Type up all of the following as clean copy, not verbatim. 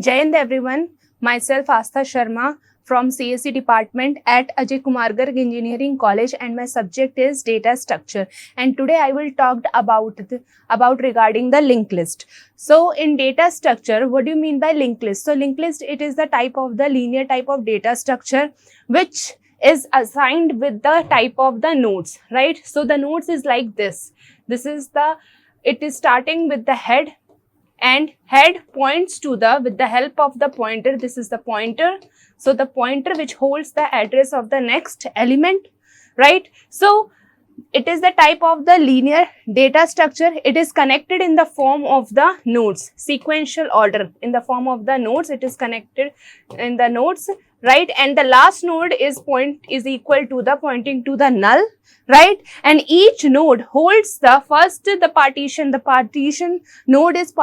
Jai Hind everyone, myself Astha Sharma from CSE department at Ajay Kumar Garg Engineering College, and my subject is data structure. And today I will talk about regarding the linked list. So in data structure, what do you mean by linked list? So linked list, it is the type of the linear type of data structure which is assigned with the type of the nodes, right? So the nodes is like this. It is starting with the head, and head points to the, with the help of the pointer, this is the pointer. So the pointer which holds the address of the next element, right? So it is the type of the linear data structure. It is connected in the form of the nodes, sequential order. In the form of the nodes, it is connected in the nodes, right? And the last node is equal to the pointing to the null, right? And each node holds the partition. The partition node is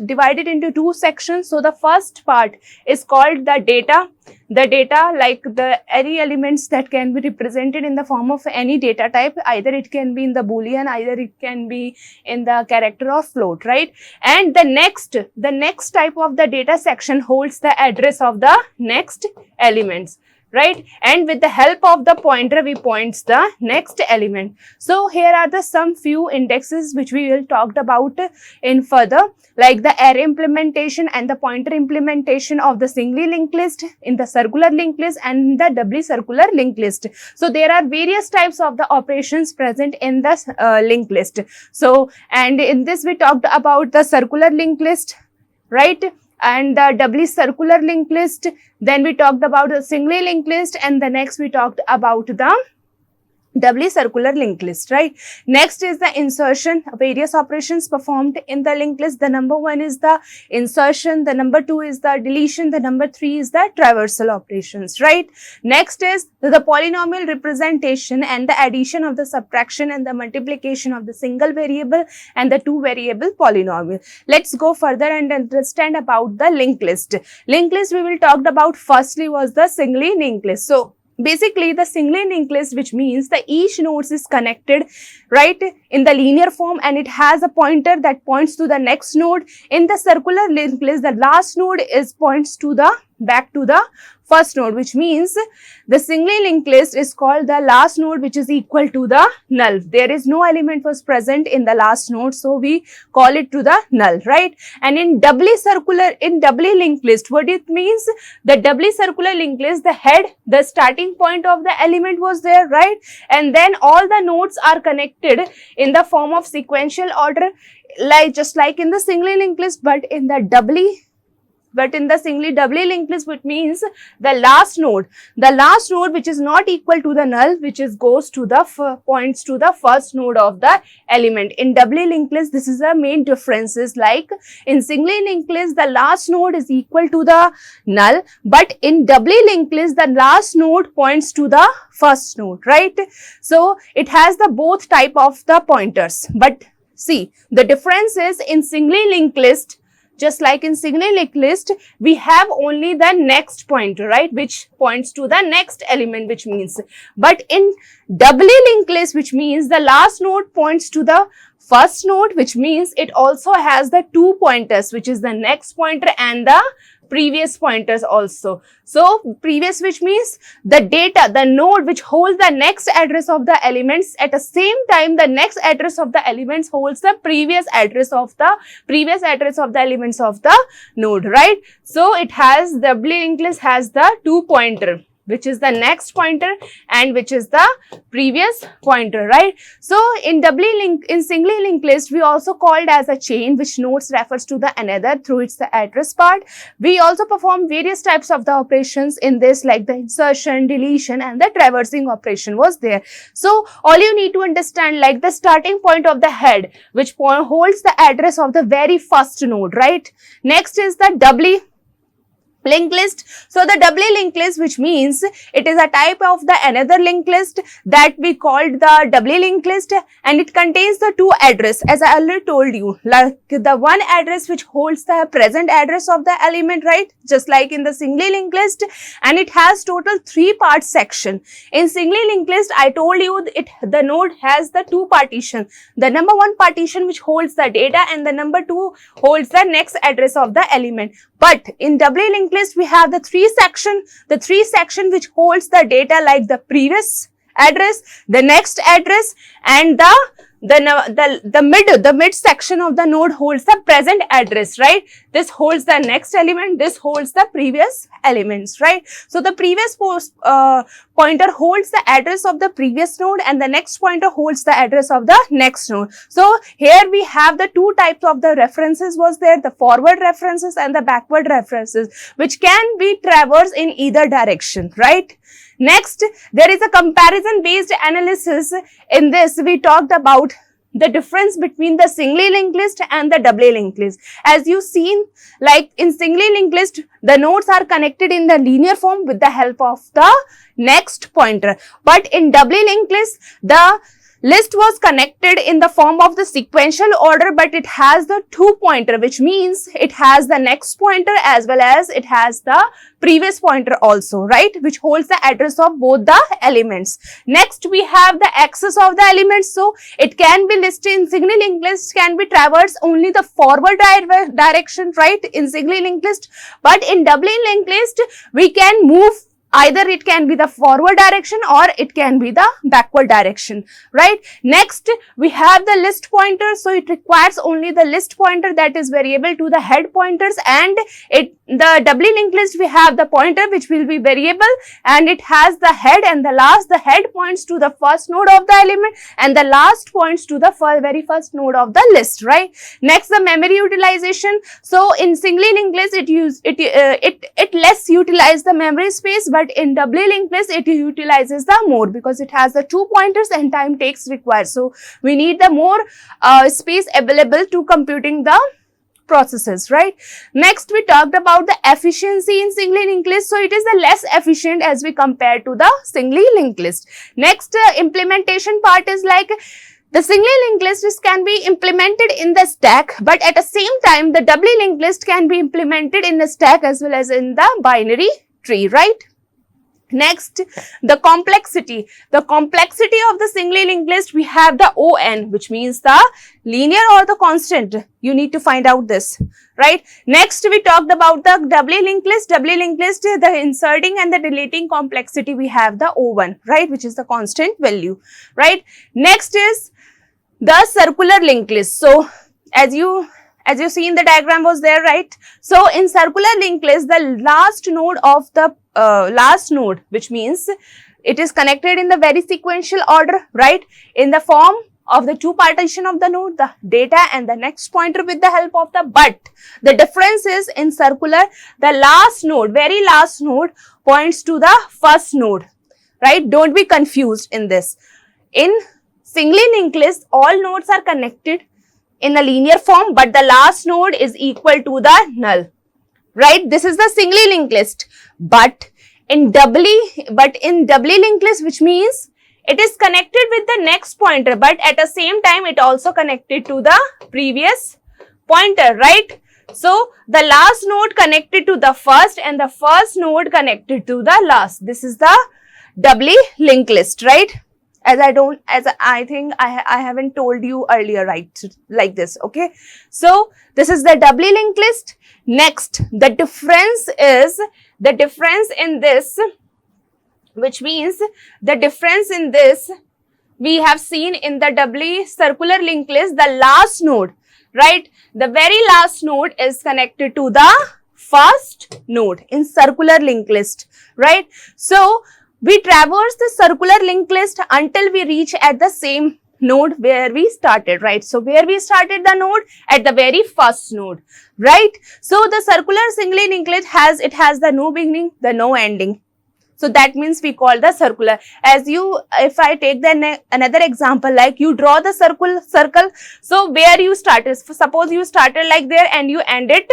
divided into two sections. So the first part is called the data. The data, like the any elements that can be represented in the form of any data type, either it can be in the boolean, either it can be in the character or float, right? And the next type of the data section holds the address of the next elements, right? And with the help of the pointer, we points the next element. So here are the some few indexes which we will talk about in further, like the array implementation and the pointer implementation of the singly linked list, in the circular linked list and the doubly circular linked list. So there are various types of the operations present in the linked list. So, and in this we talked about the circular linked list, right? And the doubly circular linked list. Then we talked about the singly linked list, and the next we talked about the doubly circular linked list, right? Next is the insertion, various operations performed in the linked list. The number one is the insertion, the number two is the deletion, the number three is the traversal operations, right? Next is the polynomial representation and the addition of the subtraction and the multiplication of the single variable and the two variable polynomial. Let's go further and understand about the linked list. Linked list we will talk about firstly was the singly linked list. So basically, the singly linked list, which means that each node is connected, right, in the linear form, and it has a pointer that points to the next node. In the circular linked list, the last node points to the back to the first node, which means the singly linked list is called the last node which is equal to the null. There is no element was present in the last node, so we call it to the null, right? And in doubly linked list, what it means, the doubly circular linked list, the head, the starting point of the element was there, right? And then all the nodes are connected in the form of sequential order, like just like in the singly linked list, but in the singly doubly linked list, which means the last node which is not equal to the null, which is goes to the points to the first node of the element. In doubly linked list, this is the main differences. Like in singly linked list, the last node is equal to the null, but in doubly linked list, the last node points to the first node, right? So it has the both type of the pointers, but see, the difference is in singly linked list, just like in singly linked list, we have only the next pointer, right, which points to the next element, which means, but in doubly linked list, which means the last node points to the first node, which means it also has the two pointers, which is the next pointer and the previous pointers also. So previous, which means the data, the node which holds the next address of the elements, at the same time the next address of the elements holds the previous address of the elements of the node, right? So it has, the doubly linked list has the two pointer, which is the next pointer and which is the previous pointer, right? So in singly linked list, we also called as a chain, which nodes refers to the another through its the address part. We also perform various types of the operations in this, like the insertion, deletion, and the traversing operation was there. So all you need to understand, like the starting point of the head, which holds the address of the very first node, right? Next is the doubly linked list. So the doubly linked list, which means it is a type of the another linked list that we called the doubly linked list, and it contains the two address, as I already told you, like the one address which holds the present address of the element, right, just like in the singly linked list, and it has total 3 part section. In singly linked list, I told you the node has the 2 partition, the number 1 partition which holds the data and the number 2 holds the next address of the element. But in doubly linked list, we have the 3 section which holds the data like the previous address, the next address, and the mid section of the node holds the present address, right? This holds the next element, this holds the previous elements, right? So the previous pointer holds the address of the previous node and the next pointer holds the address of the next node. So here we have the 2 types of the references was there, the forward references and the backward references, which can be traversed in either direction, right? Next, there is a comparison based analysis. In this, we talked about the difference between the singly linked list and the doubly linked list. As you've seen, like in singly linked list, the nodes are connected in the linear form with the help of the next pointer. But in doubly linked list, the list was connected in the form of the sequential order, but it has the 2 pointer, which means it has the next pointer as well as it has the previous pointer also, right, which holds the address of both the elements. Next, we have the axis of the elements. So it can be listed in singly linked list, can be traversed only the forward direction, right, in singly linked list. But in doubly linked list, we can move, either it can be the forward direction or it can be the backward direction, right? Next, we have the list pointer. So it requires only the list pointer that is variable to the head pointers, and the doubly linked list, we have the pointer which will be variable and it has the head, and the head points to the first node of the element and the last points to the very first node of the list, right? Next, the memory utilization. So in singly linked list, it less utilize the memory space, but in doubly linked list, it utilizes the more because it has the 2 pointers and time takes required. So we need the more space available to computing the processes, right? Next, we talked about the efficiency in singly linked list. So it is the less efficient as we compare to the singly linked list. Next, implementation part is like the singly linked list can be implemented in the stack, but at the same time, the doubly linked list can be implemented in the stack as well as in the binary tree, right? Next, the complexity. The complexity of the singly linked list, we have the ON, which means the linear or the constant. You need to find out this, right? Next, we talked about the doubly linked list. Doubly linked list, the inserting and the deleting complexity, we have the O1, right, which is the constant value, right? Next is the circular linked list. So, as you see in the diagram was there, right? So, in circular linked list, the last node of the last node, which means it is connected in the very sequential order, right, in the form of the 2 partition of the node, the data and the next pointer with the help of the, but the difference is in circular, the last node, very last node points to the first node, right? Don't be confused in this. In singly linked list, all nodes are connected in a linear form, but the last node is equal to the null, right? This is the singly linked list, but in doubly linked list, which means it is connected with the next pointer, but at the same time, it also connected to the previous pointer, right? So the last node connected to the first and the first node connected to the last. This is the doubly linked list, right? I think I haven't told you earlier, right, like this, okay? So this is the doubly linked list. Next, the difference in this, which means the difference in this we have seen in the doubly circular linked list, the last node, right? The very last node is connected to the first node in circular linked list, right? So we traverse the circular linked list until we reach at the same node where we started, right? So where we started the node at the very first node, right? So the circular singly linked list has the no beginning, the no ending. So that means we call the circular. If I take another example, like you draw the circle. So where you started, suppose you started like there and you ended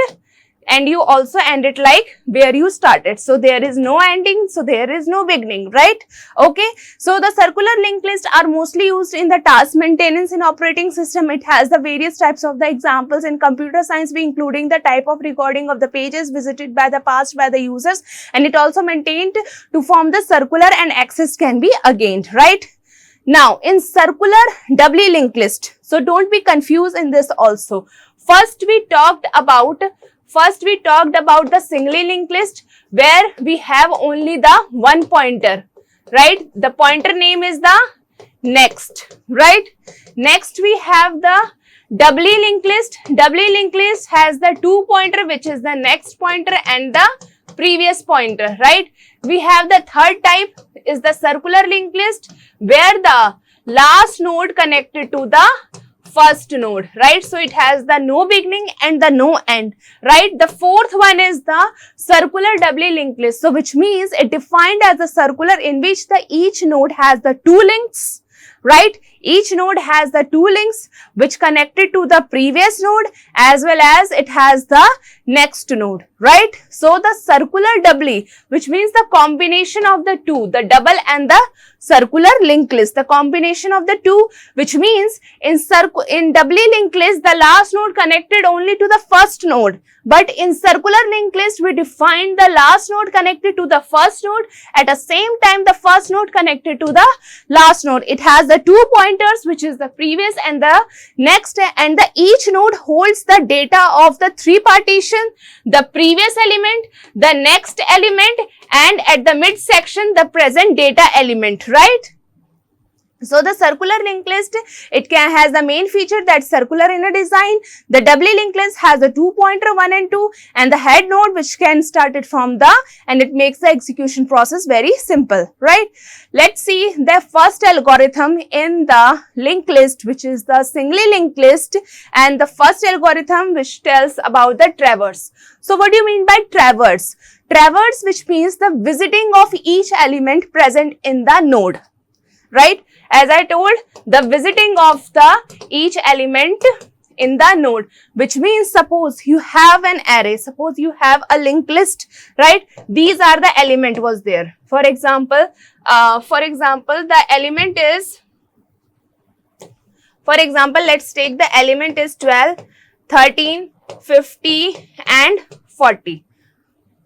and you also end it like where you started. So there is no ending, so there is no beginning, right? Okay, so the circular linked list are mostly used in the task maintenance in operating system. It has the various types of the examples in computer science, we including the type of recording of the pages visited by the past by the users, and it also maintained to form the circular and access can be again, right? Now, in circular doubly linked list, so don't be confused in this also. First we talked about the singly linked list where we have only the one pointer, right? The pointer name is the next, right? Next we have the doubly linked list. Doubly linked list has the two pointer, which is the next pointer and the previous pointer, right? We have the third type is the circular linked list where the last node connected to the first node, right? So it has the no beginning and the no end, right? The fourth one is the circular doubly linked list. So which means it defined as a circular in which the each node has the two links, right? Each node has the two links which connected to the previous node as well as it has the next node, right? So the circular doubly, which means the combination of the two, the double and the circular linked list, the combination of the two, which means in doubly linked list, the last node connected only to the first node. But in circular linked list, we define the last node connected to the first node. At the same time, the first node connected to the last node. It has the two pointers, which is the previous and the next, and the each node holds the data of the three partition, the previous element, the next element, and at the midsection, the present data element, right? So the circular linked list, it has the main feature that's circular in a design. The doubly linked list has a two pointer 1 and 2 and the head node which can start it from the, and it makes the execution process very simple, right? Let's see the first algorithm in the linked list, which is the singly linked list, and the first algorithm which tells about the traverse. So what do you mean by traverse? Traverse, which means the visiting of each element present in the node, right? As I told, the visiting of the each element in the node, which means suppose you have an array, suppose you have a linked list, right? These are the element was there. For example, the element is, for example, let's take the element is 12, 13, 50 and 40.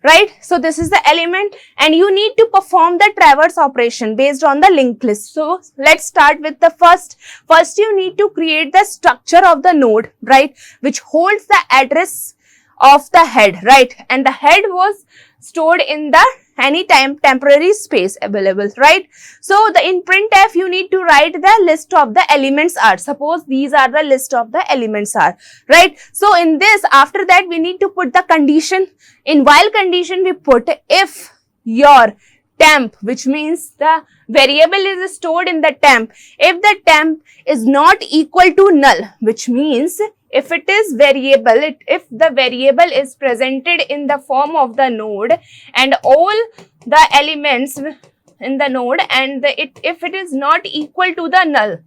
Right? So this is the element and you need to perform the traverse operation based on the linked list. So let's start with the first. First you need to create the structure of the node, right? Which holds the address of the head, right? And the head was stored in the anytime temporary space available, right? So the in printf you need to write the list of the elements are. Suppose these are the list of the elements are, right? So in this, after that we need to put the condition. In while condition we put if your temp, which means the variable is stored in the temp. If the temp is not equal to null, which means if it is variable, if the variable is presented in the form of the node and all the elements in the node and if it is not equal to the null,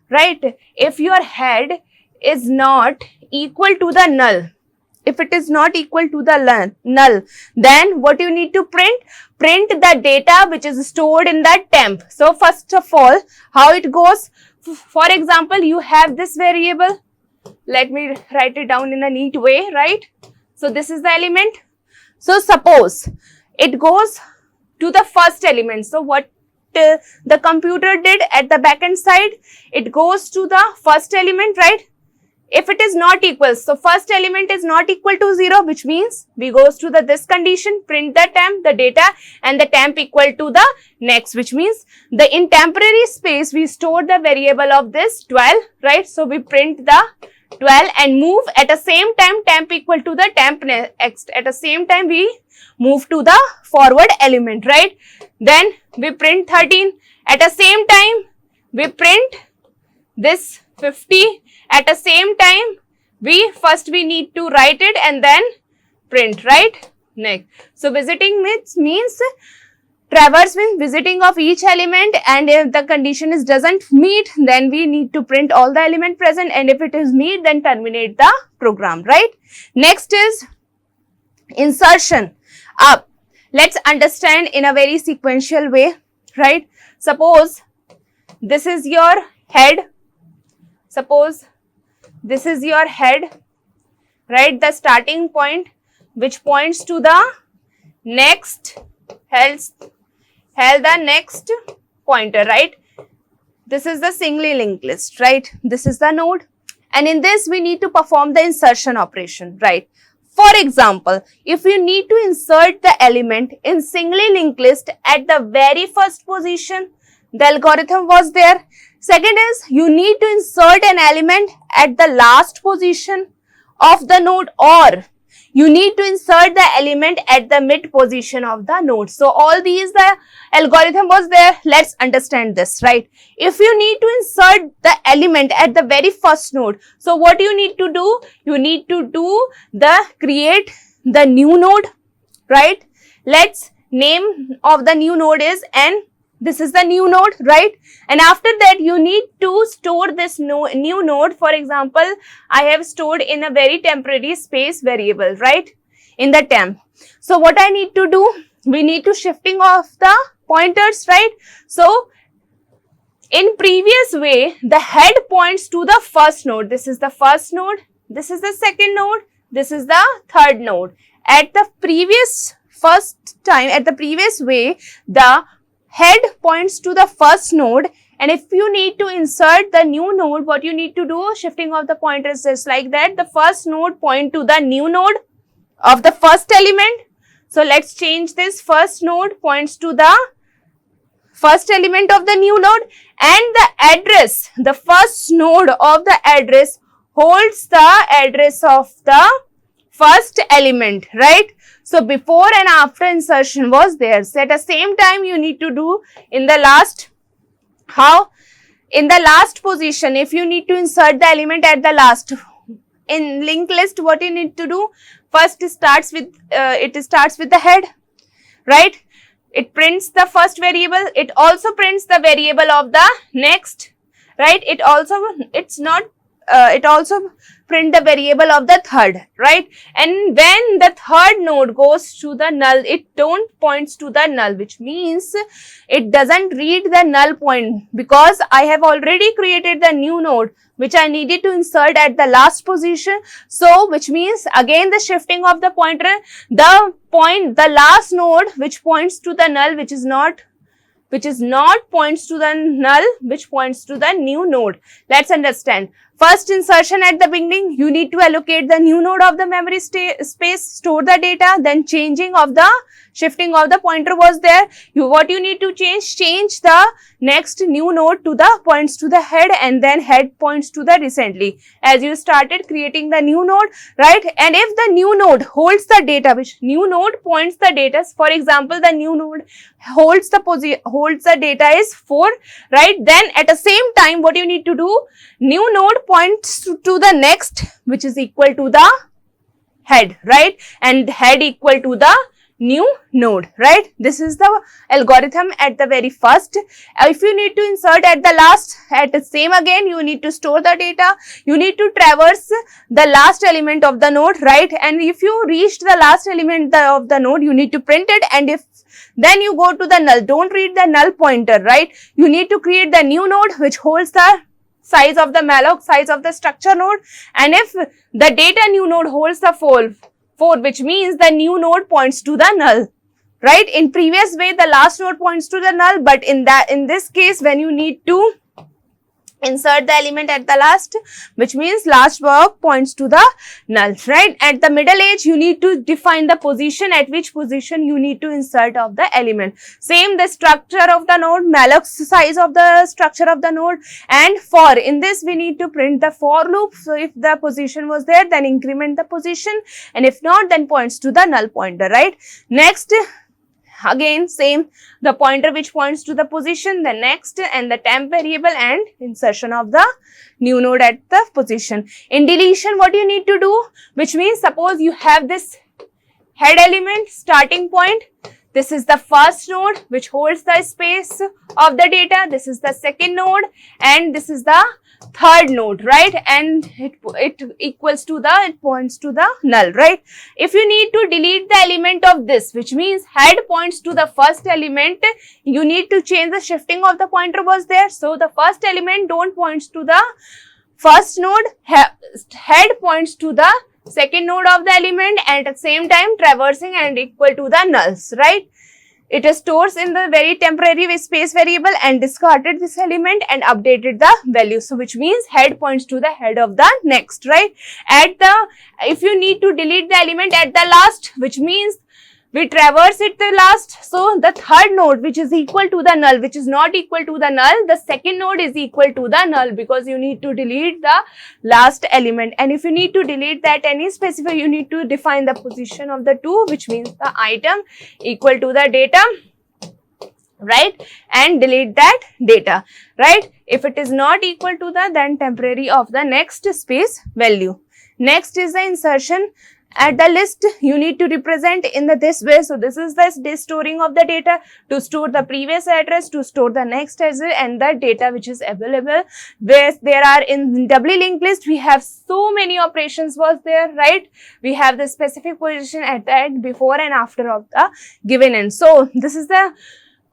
right? If your head is not equal to the null, if it is not equal to the null, then what you need to print? Print the data which is stored in that temp. So first of all, how it goes? For example, you have this variable. Let me write it down in a neat way, right? So this is the element. So suppose it goes to the first element. So what the computer did at the backend side, it goes to the first element, right? If it is not equal, so first element is not equal to 0, which means we goes to this condition, print the temp, the data, and the temp equal to the next, which means the in temporary space we store the variable of this 12, right? So we print the 12 and move at the same time temp equal to the temp next. At the same time we move to the forward element, right? Then we print 13. At the same time we print this 50. At the same time, we need to write it and then print, right? Next. So visiting means traverse means visiting of each element, and if the condition is doesn't meet, then we need to print all the element present, and if it is meet, then terminate the program, right? Next is insertion. Up. Let's understand in a very sequential way, right? Suppose this is your head. Suppose this is your head, right? The starting point which points to the next, held the next pointer, right? This is the singly linked list, right? This is the node. And in this, we need to perform the insertion operation, right? For example, if you need to insert the element in singly linked list at the very first position, the algorithm was there. Second is, you need to insert an element at the last position of the node, or you need to insert the element at the mid position of the node. So all these, the algorithm was there. Let's understand this, right? If you need to insert the element at the very first node, so what you need to do? You need to do the create the new node, right? Let's name of the new node is n. This is the new node, right? And after that, you need to store this new node. For example, I have stored in a very temporary space variable, right? In the temp. So what I need to do? We need to shifting of the pointers, right? So in previous way, the head points to the first node. This is the first node. This is the second node. This is the third node. At the previous way, the head points to the first node, and if you need to insert the new node, what you need to do? Shifting of the pointers just like that. The first node point to the new node of the first element. So let's change this. First node points to the first element of the new node, and the address, the first node of the address holds the address of the first element, right? So before and after insertion was there. So at the same time, you need to do in the last, how? In the last position, if you need to insert the element at the last, in linked list, what you need to do? First, it starts with the head, right? It prints the first variable. It also prints the variable of the next, right? It also print the variable of the third, right? And when the third node goes to the null, it don't points to the null, which means it doesn't read the null point, because I have already created the new node which I needed to insert at the last position. So which means again the shifting of the pointer, the last node which points to the null, which is not points to the null, which points to the new node. Let's understand. First insertion at the beginning, you need to allocate the new node of the memory space, store the data, then shifting of the pointer was there. What you need to change the next new node to the points to the head, and then head points to the recently, as you started creating the new node, right? And if the new node holds the data, which new node points the data, for example, the new node holds the data is 4, right? Then at the same time, what you need to do? New node points to the next, which is equal to the head, right? And head equal to the new node, right? This is the algorithm at the very first. If you need to insert at the last, at the same again, you need to store the data. You need to traverse the last element of the node, right? And if you reach the last element of the node, you need to print it. And if then you go to the null, don't read the null pointer, right? You need to create the new node which holds the size of the malloc, size of the structure node. And if the data new node holds the 4, which means the new node points to the null, right? In previous way, the last node points to the null, but in this case, when you need to insert the element at the last, which means last block points to the null, right? At the middle edge, you need to define the position, at which position you need to insert of the element. Same, the structure of the node, malloc size of the structure of the node, and for. In this, we need to print the for loop. So if the position was there, then increment the position, and if not, then points to the null pointer, right? Next, again same, the pointer which points to the position, the next, and the temp variable, and insertion of the new node at the position. In deletion, what you need to do? Which means suppose you have this head element starting point, This is the first node which holds the space of the data. This is the second node, and this is the third node, right? And it equals to the, it points to the null, right? If you need to delete the element of this, which means head points to the first element, you need to change the shifting of the pointer was there. So the first element don't points to the first node, head points to the second node of the element, and at the same time traversing and equal to the nulls, right? It stores in the very temporary space variable and discarded this element and updated the value. So which means head points to the head of the next, right? If you need to delete the element at the last, which means we traverse it the last, so the third node which is equal to the null, which is not equal to the null, the second node is equal to the null, because you need to delete the last element. And if you need to delete that any specific, you need to define the position of the two, which means the item equal to the data, right? And delete that data, right? If it is not equal to the, then temporary of the next space value. Next is the insertion. At the list, you need to represent in this way. So this is the storing of the data, to store the previous address, to store the next address, and the data which is available. Where there are in doubly linked list, we have so many operations was there, right? We have the specific position at the end, before and after of the given end. So this is the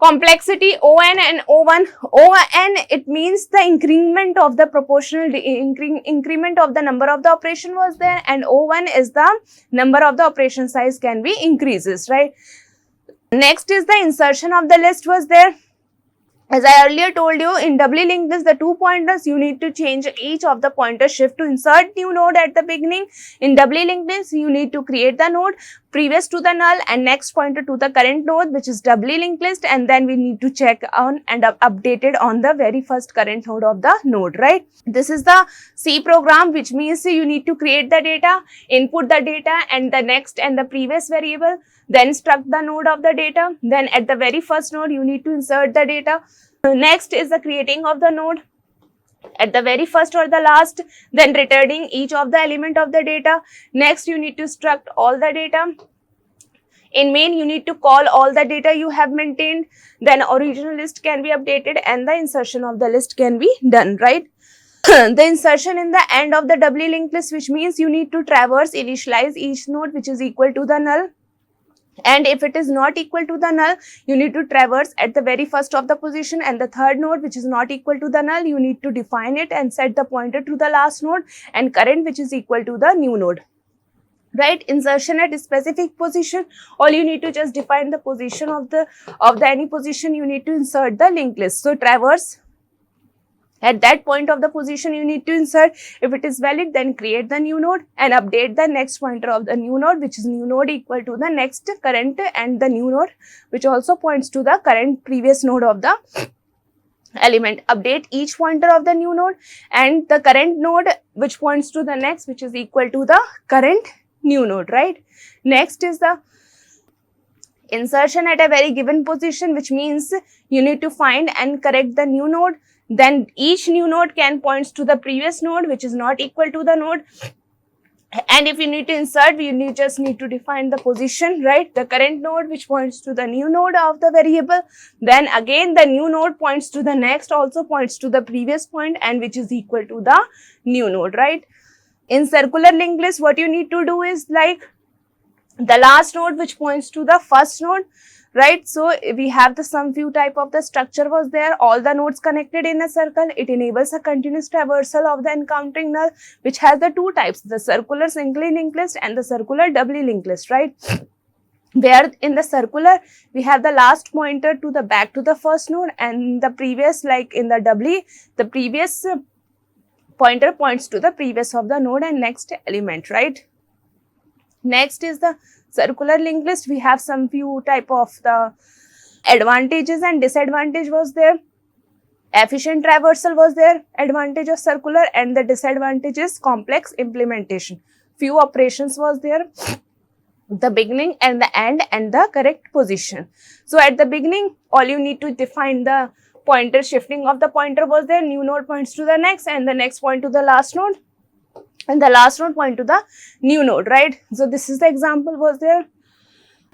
complexity O(n) and O(1). O(n), it means the increment of the proportional increment of the number of the operation was there, and O(1) is the number of the operation size can be increases, right? Next is the insertion of the list was there. As I earlier told you, in doubly linked list, the 2 pointers, you need to change each of the pointer shift to insert new node at the beginning. In doubly linked list, you need to create the node previous to the null and next pointer to the current node, which is doubly linked list, and then we need to check on and update it on the very first current node of the node, right? This is the C program, which means you need to create the data, input the data and the next and the previous variable, then struct the node of the data, then at the very first node you need to insert the data. Next is the creating of the node at the very first or the last, then returning each of the element of the data. Next you need to struct all the data. In main, you need to call all the data you have maintained, then original list can be updated and the insertion of the list can be done, right? The insertion in the end of the doubly linked list, which means you need to traverse, initialize each node which is equal to the null. And if it is not equal to the null, you need to traverse at the very first of the position, and the third node which is not equal to the null, you need to define it and set the pointer to the last node, and current which is equal to the new node, right? Insertion at a specific position, all you need to just define the position of the any position, you need to insert the linked list. So traverse at that point of the position you need to insert. If it is valid, then create the new node and update the next pointer of the new node, which is new node equal to the next current and the new node, which also points to the current previous node of the element. Update each pointer of the new node and the current node which points to the next, which is equal to the current new node, right? Next is the insertion at a very given position, which means you need to find and correct the new node. Then each new node can points to the previous node which is not equal to the node. And if you need to insert, you just need to define the position, right? The current node which points to the new node of the variable. Then again the new node points to the next, also points to the previous point and which is equal to the new node, right? In circular linked list, what you need to do is like the last node which points to the first node, right? So we have the some few type of the structure was there, all the nodes connected in a circle. It enables a continuous traversal of the encountering null, which has the two types, the circular singly linked list and the circular doubly linked list, right? Where in the circular we have the last pointer to the back to the first node, and the previous, like in the doubly, the previous pointer points to the previous of the node and next element, right? Next is the circular linked list. We have some few type of the advantages and disadvantage was there. Efficient traversal was there, advantage of circular, and the disadvantage is complex implementation. Few operations was there, the beginning and the end and the correct position. So at the beginning, all you need to define the pointer shifting of the pointer was there, new node points to the next and the next point to the last node, and the last node point to the new node, right? So this is the example was there.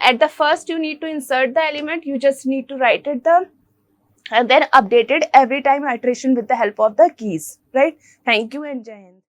At the first you need to insert the element, you just need to write it and then update it every time iteration with the help of the keys, right? Thank you and Jai Hind.